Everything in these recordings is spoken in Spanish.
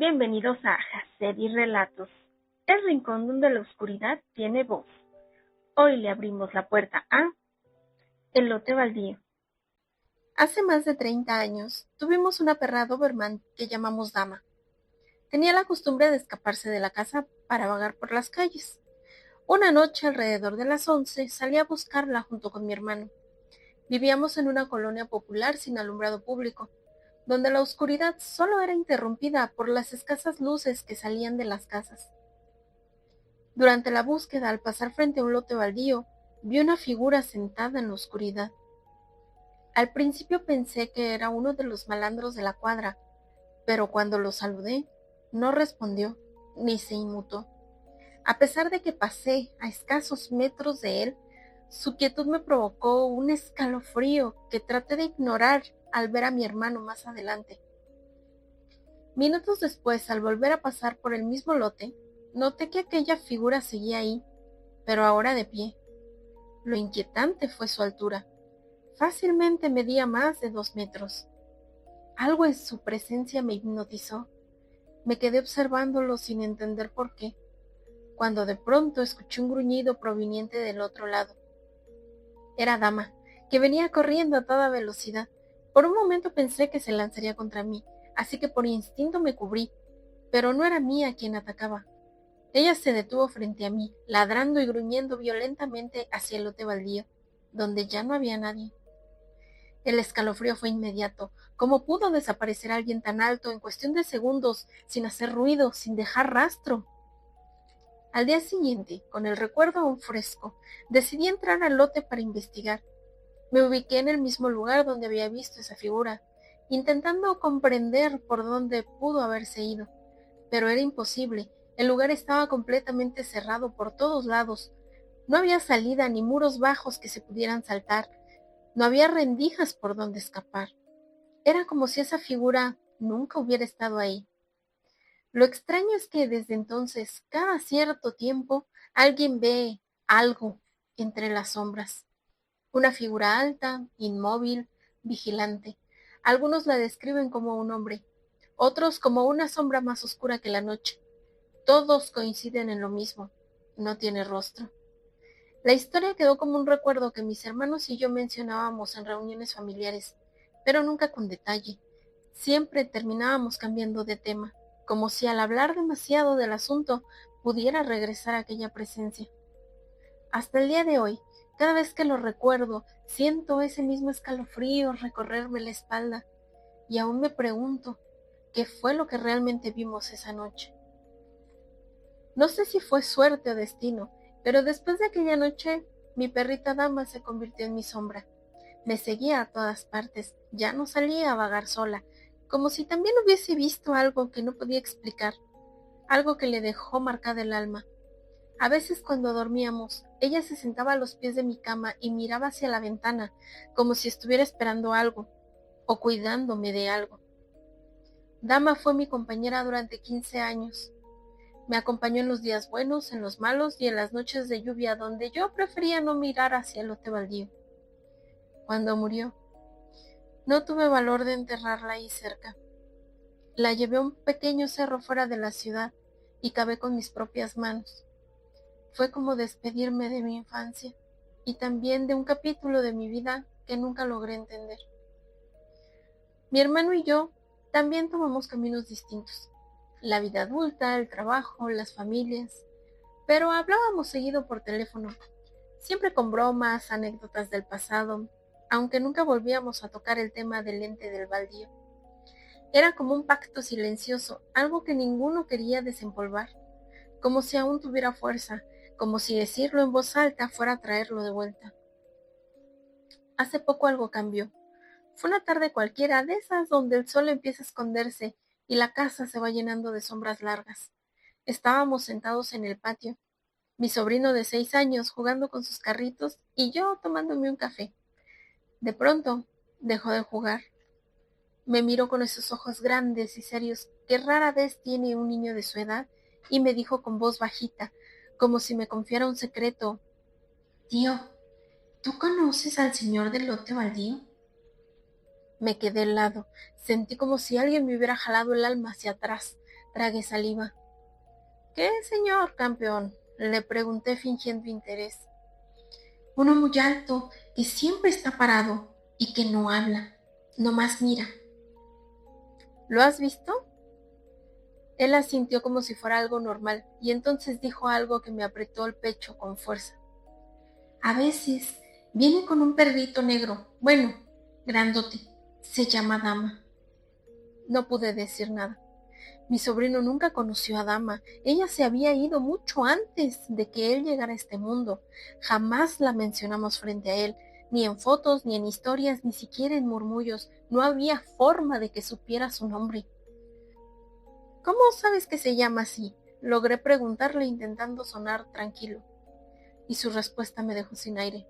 Bienvenidos a Hasedi Relatos, el rincón donde la oscuridad tiene voz. Hoy le abrimos la puerta a El lote baldío. Hace más de 30 años tuvimos una perra Doberman que llamamos Dama. Tenía la costumbre de escaparse de la casa para vagar por las calles. Una noche, alrededor de las 11, salí a buscarla junto con mi hermano. Vivíamos en una colonia popular sin alumbrado público, donde la oscuridad solo era interrumpida por las escasas luces que salían de las casas. Durante la búsqueda, al pasar frente a un lote baldío, vi una figura sentada en la oscuridad. Al principio pensé que era uno de los malandros de la cuadra, pero cuando lo saludé, no respondió ni se inmutó. A pesar de que pasé a escasos metros de él, su quietud me provocó un escalofrío que traté de ignorar al ver a mi hermano más adelante. Minutos después, al volver a pasar por el mismo lote, noté que aquella figura seguía ahí, pero ahora de pie. Lo inquietante fue su altura. Fácilmente medía más de 2 metros. Algo en su presencia me hipnotizó. Me quedé observándolo sin entender por qué, cuando de pronto escuché un gruñido proveniente del otro lado. Era Dama, que venía corriendo a toda velocidad. Por un momento pensé que se lanzaría contra mí, así que por instinto me cubrí, pero no era mía quien atacaba. Ella se detuvo frente a mí, ladrando y gruñendo violentamente hacia el lote baldío, donde ya no había nadie. El escalofrío fue inmediato. ¿Cómo pudo desaparecer alguien tan alto en cuestión de segundos, sin hacer ruido, sin dejar rastro? Al día siguiente, con el recuerdo aún fresco, decidí entrar al lote para investigar. Me ubiqué en el mismo lugar donde había visto esa figura, intentando comprender por dónde pudo haberse ido. Pero era imposible. El lugar estaba completamente cerrado por todos lados. No había salida ni muros bajos que se pudieran saltar. No había rendijas por donde escapar. Era como si esa figura nunca hubiera estado ahí. Lo extraño es que desde entonces, cada cierto tiempo, alguien ve algo entre las sombras. Una figura alta, inmóvil, vigilante. Algunos la describen como un hombre, otros como una sombra más oscura que la noche. Todos coinciden en lo mismo: no tiene rostro. La historia quedó como un recuerdo que mis hermanos y yo mencionábamos en reuniones familiares, pero nunca con detalle. Siempre terminábamos cambiando de tema, como si al hablar demasiado del asunto pudiera regresar aquella presencia. Hasta el día de hoy, cada vez que lo recuerdo, siento ese mismo escalofrío recorrerme la espalda, y aún me pregunto qué fue lo que realmente vimos esa noche. No sé si fue suerte o destino, pero después de aquella noche, mi perrita Dama se convirtió en mi sombra. Me seguía a todas partes, ya no salía a vagar sola, como si también hubiese visto algo que no podía explicar, algo que le dejó marcada el alma. A veces cuando dormíamos, ella se sentaba a los pies de mi cama y miraba hacia la ventana, como si estuviera esperando algo, o cuidándome de algo. Dama fue mi compañera durante 15 años. Me acompañó en los días buenos, en los malos y en las noches de lluvia donde yo prefería no mirar hacia el lote baldío. Cuando murió, no tuve valor de enterrarla ahí cerca. La llevé a un pequeño cerro fuera de la ciudad y cavé con mis propias manos. Fue como despedirme de mi infancia y también de un capítulo de mi vida que nunca logré entender. Mi hermano y yo también tomamos caminos distintos. La vida adulta, el trabajo, las familias. Pero hablábamos seguido por teléfono, siempre con bromas, anécdotas del pasado, aunque nunca volvíamos a tocar el tema del ente del baldío. Era como un pacto silencioso, algo que ninguno quería desempolvar, como si aún tuviera fuerza, como si decirlo en voz alta fuera a traerlo de vuelta. Hace poco algo cambió. Fue una tarde cualquiera de esas donde el sol empieza a esconderse y la casa se va llenando de sombras largas. Estábamos sentados en el patio, mi sobrino de 6 años jugando con sus carritos y yo tomándome un café. De pronto, dejó de jugar. Me miró con esos ojos grandes y serios que rara vez tiene un niño de su edad y me dijo con voz bajita, como si me confiara un secreto: «Tío, ¿tú conoces al señor del lote baldío?». Me quedé helado. Sentí como si alguien me hubiera jalado el alma hacia atrás. Tragué saliva. ¿Qué, señor campeón? Le pregunté fingiendo interés. Uno muy alto, que siempre está parado y que no habla, nomás mira. ¿Lo has visto? Él asintió como si fuera algo normal, y entonces dijo algo que me apretó el pecho con fuerza. A veces viene con un perrito negro, bueno, grandote, se llama Dama. No pude decir nada. Mi sobrino nunca conoció a Dama. Ella se había ido mucho antes de que él llegara a este mundo. Jamás la mencionamos frente a él, ni en fotos, ni en historias, ni siquiera en murmullos. No había forma de que supiera su nombre. ¿Cómo sabes que se llama así? Logré preguntarle intentando sonar tranquilo, y su respuesta me dejó sin aire.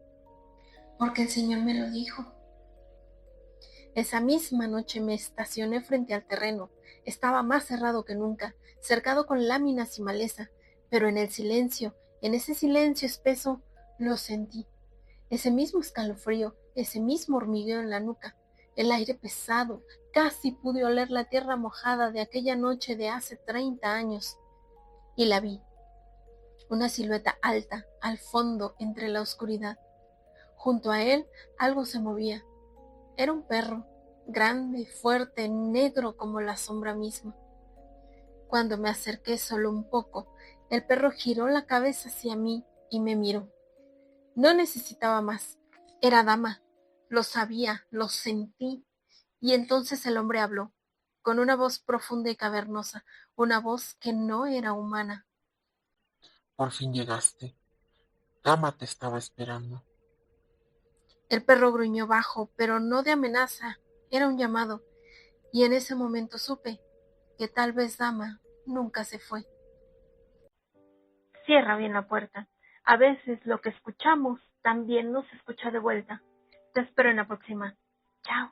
Porque el Señor me lo dijo. Esa misma noche me estacioné frente al terreno. Estaba más cerrado que nunca, cercado con láminas y maleza, pero en ese silencio espeso, lo sentí. Ese mismo escalofrío, ese mismo hormigueo en la nuca, el aire pesado, casi pude oler la tierra mojada de aquella noche de hace 30 años. Y la vi, una silueta alta, al fondo, entre la oscuridad. Junto a él algo se movía. Era un perro, grande, fuerte, negro como la sombra misma. Cuando me acerqué solo un poco, el perro giró la cabeza hacia mí y me miró. No necesitaba más. Era Dama. Lo sabía, lo sentí. Y entonces el hombre habló, con una voz profunda y cavernosa, una voz que no era humana. Por fin llegaste. Dama te estaba esperando. El perro gruñó bajo, pero no de amenaza, era un llamado, y en ese momento supe que tal vez Dama nunca se fue. Cierra bien la puerta. A veces lo que escuchamos también nos escucha de vuelta. Te espero en la próxima. Chao.